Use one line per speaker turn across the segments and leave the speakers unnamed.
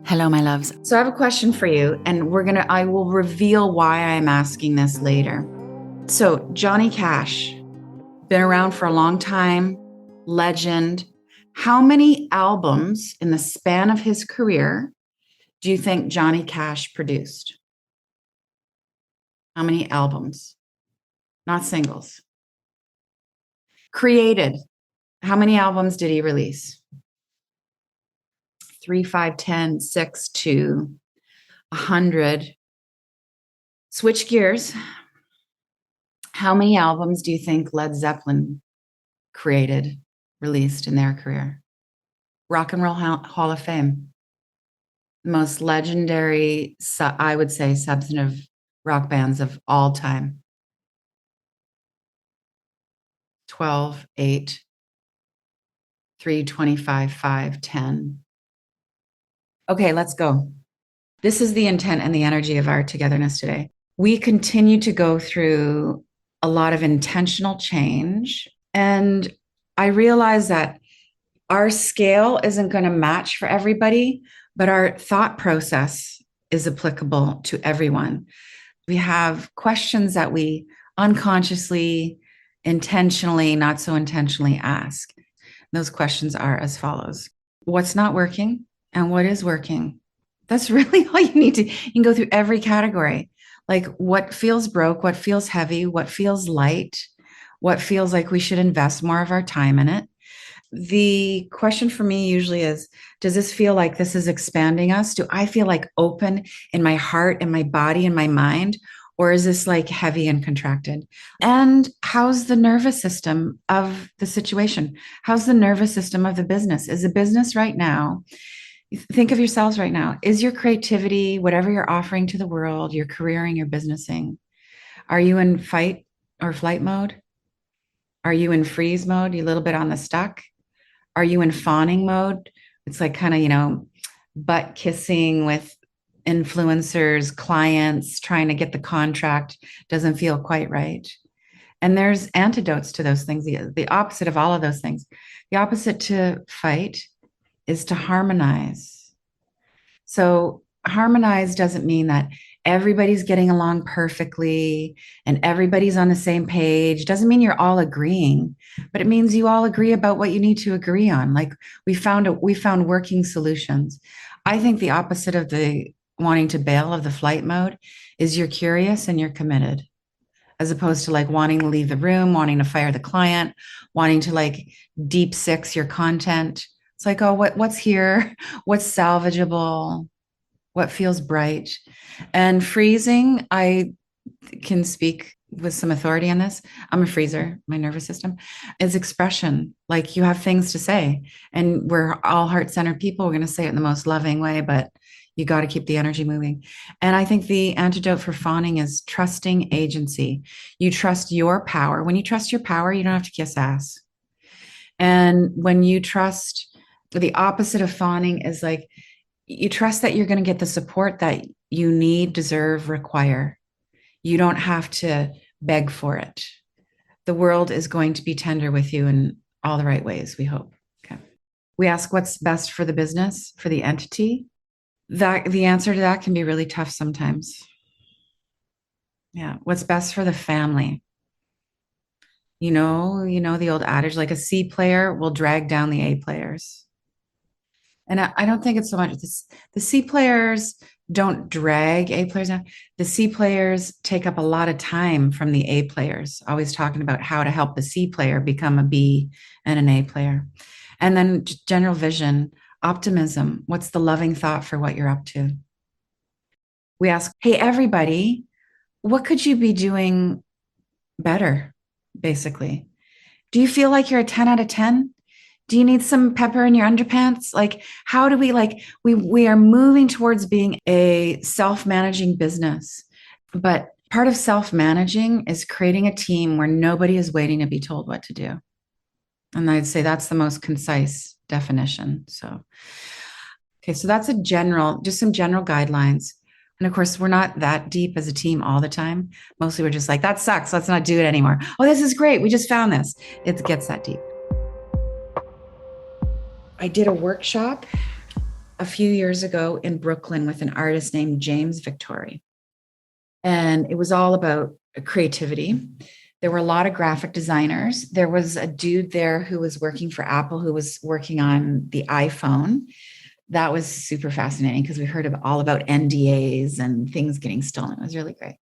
Hello, my loves. So I have a question for you, and I will reveal why I'm asking this later. So, Johnny Cash, been around for a long time, legend. How many albums in the span of his career do you think Johnny Cash produced? How many albums? Not singles. Created. How many albums did he release? 3, 5, 10, 6, 2, 100. Switch gears. How many albums do you think Led Zeppelin created, released in their career? Rock and Roll Hall of Fame. The most legendary, I would say, substantive rock bands of all time. 12, 8, 3, 25, 5, 10. Okay, let's go. This is the intent and the energy of our togetherness today. We continue to go through a lot of intentional change. And I realize that our scale isn't going to match for everybody, but our thought process is applicable to everyone. We have questions that we unconsciously, intentionally, not so intentionally ask. Those questions are as follows: what's not working and what is working? That's really all you need to. You can go through every category. Like what feels broke, what feels heavy, what feels light, what feels like we should invest more of our time in it. The question for me usually is, does this feel like this is expanding us? Do I feel like open in my heart and my body and my mind? Or is this like heavy and contracted? And how's the nervous system of the situation? How's the nervous system of the business? Is the business right now, think of yourselves right now, is your creativity, whatever you're offering to the world, your careering, your businessing, are you in fight or flight mode? Are you in freeze mode? You a little bit on the stuck? Are you in fawning mode? It's like kind of, butt kissing with influencers, clients, trying to get the contract, doesn't feel quite right. And there's antidotes to those things, the opposite of all of those things. The opposite to fight is to harmonize. So harmonize doesn't mean that everybody's getting along perfectly and everybody's on the same page. Doesn't mean you're all agreeing, but it means you all agree about what you need to agree on. Like we found working solutions. I think the opposite of the wanting to bail, of the flight mode, is you're curious and you're committed, as opposed to like wanting to leave the room, wanting to fire the client, wanting to like deep six your content. It's like, oh, what's here? What's salvageable? What feels bright? And freezing, I can speak with some authority on this. I'm a freezer, my nervous system is expression. Like you have things to say, and we're all heart-centered people. We're going to say it in the most loving way, but you got to keep the energy moving. And I think the antidote for fawning is trusting agency. You trust your power. When you trust your power, you don't have to kiss ass. And when you trust, the opposite of fawning is like, you trust that you're going to get the support that you need, deserve, require. You don't have to beg for it. The world is going to be tender with you in all the right ways, we hope. Okay. We ask what's best for the business, for the entity. That the answer to that can be really tough sometimes. Yeah. What's best for the family? You know the old adage, like a C player will drag down the A players. And I don't think it's so much this. The C players don't drag A players down. The C players take up a lot of time from the A players, always talking about how to help the C player become a B and an A player. And then general vision, optimism. What's the loving thought for what you're up to? We ask, hey, everybody, what could you be doing better, basically? Do you feel like you're a 10 out of 10? Do you need some pepper in your underpants? Like, how do we are moving towards being a self-managing business. But part of self-managing is creating a team where nobody is waiting to be told what to do. And I'd say that's the most concise definition. So, okay, so that's just some general guidelines. And of course, we're not that deep as a team all the time. Mostly we're just like, that sucks. Let's not do it anymore. Oh, this is great. We just found this. It gets that deep. I did a workshop a few years ago in Brooklyn with an artist named James Victory. And it was all about creativity. There were a lot of graphic designers. There was a dude there who was working for Apple, who was working on the iPhone. That was super fascinating because we heard all about NDAs and things getting stolen. It was really great.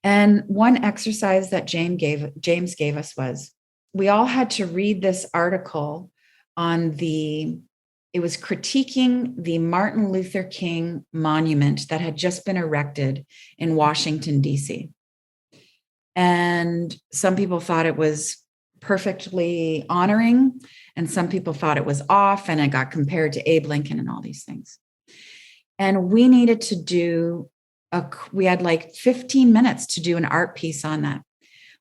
And one exercise that James gave us was we all had to read this article it was critiquing the Martin Luther King monument that had just been erected in Washington, D.C. And some people thought it was perfectly honoring, and some people thought it was off, and it got compared to Abe Lincoln and all these things. And we needed to we had like 15 minutes to do an art piece on that.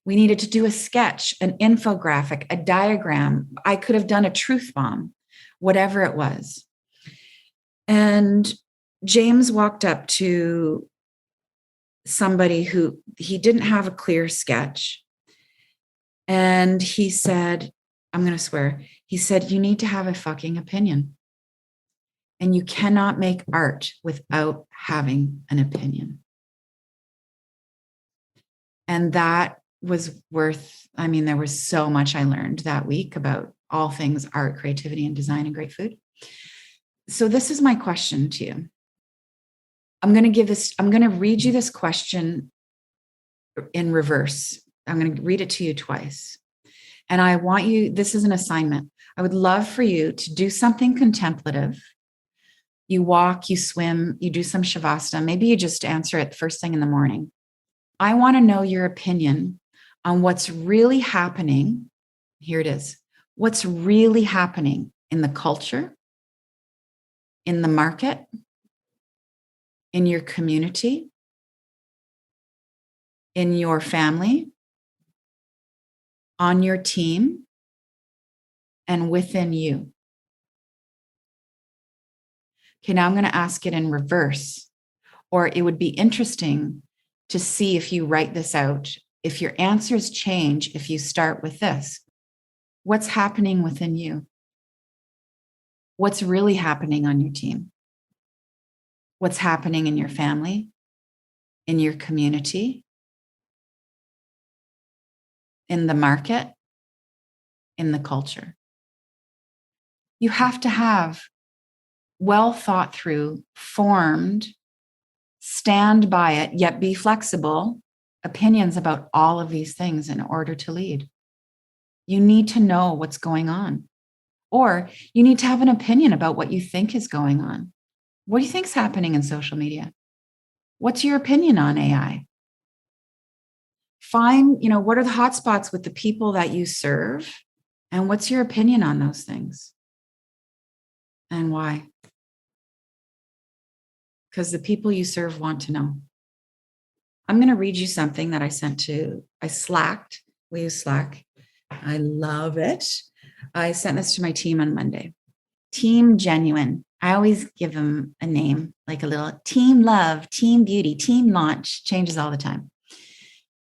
We needed to do a sketch, an infographic, a diagram. I could have done a truth bomb, whatever it was. And James walked up to somebody who he didn't have a clear sketch. And he said, I'm going to swear, he said, you need to have a fucking opinion. And you cannot make art without having an opinion. And that was there was so much I learned that week about all things art, creativity, and design and great food. So this is my question to you. I'm going to read you this question in reverse. I'm going to read it to you twice. And I want you, this is an assignment. I would love for you to do something contemplative. You walk, you swim, you do some shavasana. Maybe you just answer it first thing in the morning. I want to know your opinion on what's really happening. Here it is. What's really happening in the culture, in the market, in your community, in your family, on your team, and within you. Okay, now I'm going to ask it in reverse, or it would be interesting to see if you write this out. If your answers change, if you start with this, what's happening within you? What's really happening on your team? What's happening in your family, in your community, in the market, in the culture? You have to have well thought through, formed, stand by it, yet be flexible opinions about all of these things in order to lead. You need to know what's going on, or you need to have an opinion about what you think is going on. What do you think is happening in social media? What's your opinion on AI? Find, what are the hotspots with the people that you serve, and what's your opinion on those things and why? Because the people you serve want to know. I'm going to read you something that I slacked. We use Slack. I love it. I sent this to my team on Monday. Team Genuine. I always give them a name, like a little Team Love, Team Beauty, Team Launch, changes all the time.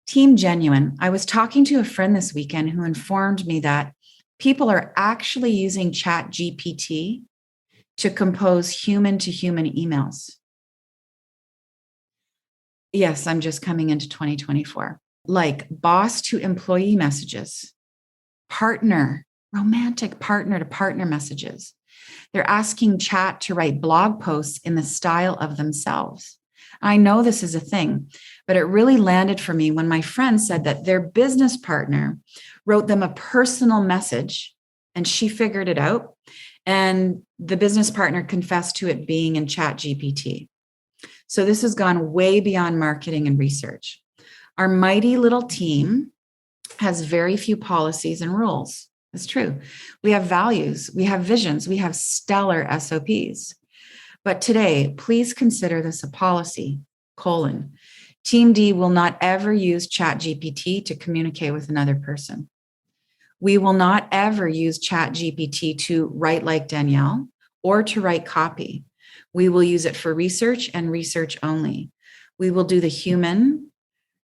Team Genuine. I was talking to a friend this weekend who informed me that people are actually using ChapGPT to compose human-to-human emails. Yes, I'm just coming into 2024. Like boss to employee messages, romantic partner to partner messages. They're asking chat to write blog posts in the style of themselves. I know this is a thing, but it really landed for me when my friend said that their business partner wrote them a personal message and she figured it out. And the business partner confessed to it being in ChapGPT. So this has gone way beyond marketing and research. Our mighty little team has very few policies and rules. It's true. We have values, we have visions, we have stellar SOPs. But today, please consider this a policy, : Team D will not ever use ChapGPT to communicate with another person. We will not ever use ChapGPT to write like Danielle or to write copy. We will use it for research and research only. We will do the human,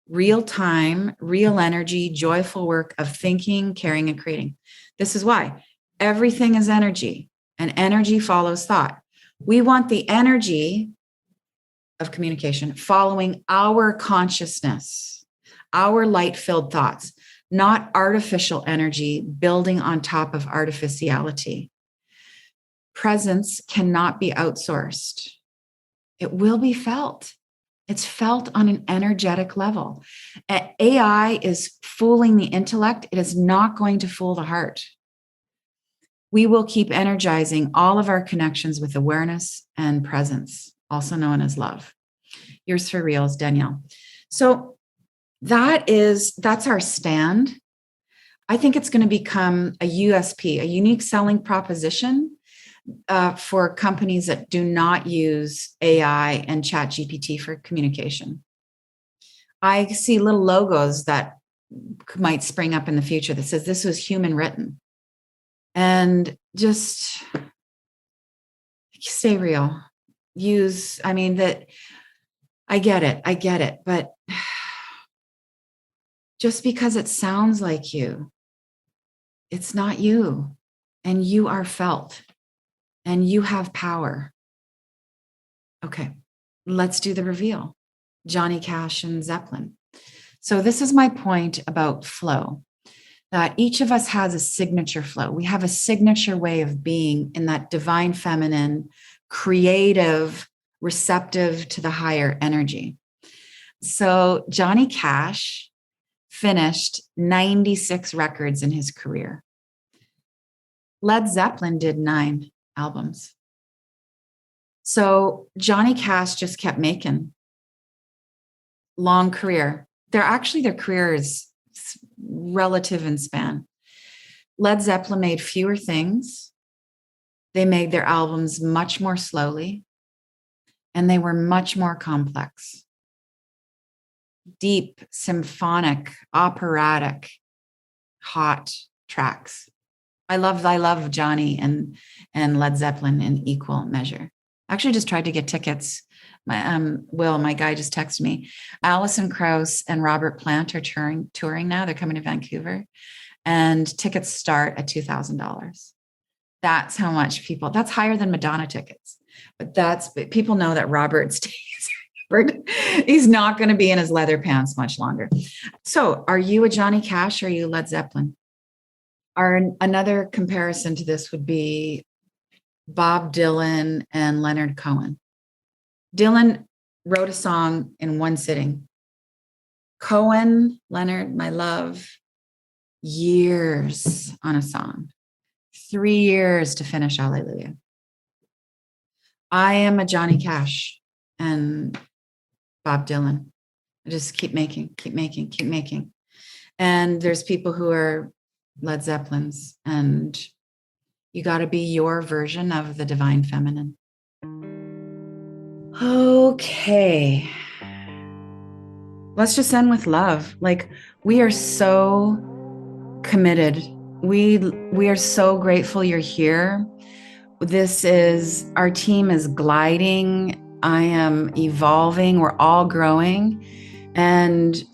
real time, real energy, joyful work of thinking, caring, and creating. This is why everything is energy, and energy follows thought. We want the energy of communication following our consciousness, our light-filled thoughts, not artificial energy building on top of artificiality. Presence cannot be outsourced. It will be felt. It's felt on an energetic level. AI is fooling the intellect. It is not going to fool the heart. We will keep energizing all of our connections with awareness and presence, also known as love. Yours for reals, Danielle. So that's our stand. I think it's going to become a USP, a unique selling proposition for companies that do not use AI and ChapGPT for communication. I see little logos that might spring up in the future that says this was human written. And just stay real. I get it. But just because it sounds like you, it's not you. And you are felt. And you have power. Okay, let's do the reveal. Johnny Cash and Zeppelin. So this is my point about flow, that each of us has a signature flow. We have a signature way of being in that divine feminine, creative, receptive to the higher energy. So Johnny Cash finished 96 records in his career. Led Zeppelin did 9 albums. So Johnny Cash just kept making. Long career. Their career is relative in span. Led Zeppelin made fewer things. They made their albums much more slowly, and they were much more complex. Deep, symphonic, operatic, hot tracks. I love Johnny and Led Zeppelin in equal measure. Actually just tried to get tickets. My guy just texted me. Alison Krauss and Robert Plant are touring now. They're coming to Vancouver, and tickets start at $2,000. That's how much that's higher than Madonna tickets. But people know that Robert stays. He's not going to be in his leather pants much longer. So are you a Johnny Cash or are you Led Zeppelin? Another comparison to this would be Bob Dylan and Leonard Cohen. Dylan wrote a song in one sitting. Leonard, my love, years on a song. 3 years to finish Hallelujah. I am a Johnny Cash and Bob Dylan. I just keep making. And there's people who are Led Zeppelins, and you got to be your version of the divine feminine. Okay. Let's just end with love. Like, we are so committed. We are so grateful you're here. Our team is gliding. I am evolving. We're all growing. And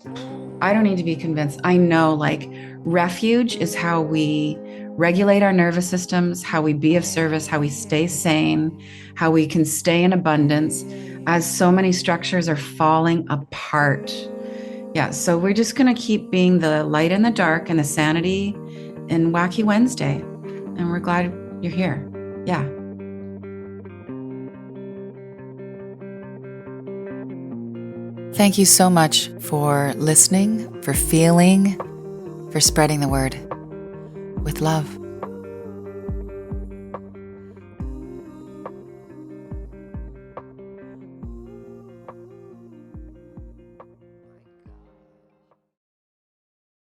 I don't need to be convinced. I know, like, refuge is how we regulate our nervous systems, how we be of service, how we stay sane, how we can stay in abundance as so many structures are falling apart. Yeah, so we're just going to keep being the light in the dark and the sanity in Wacky Wednesday. And we're glad you're here. Yeah. Thank you so much for listening, for feeling, for spreading the word. With love.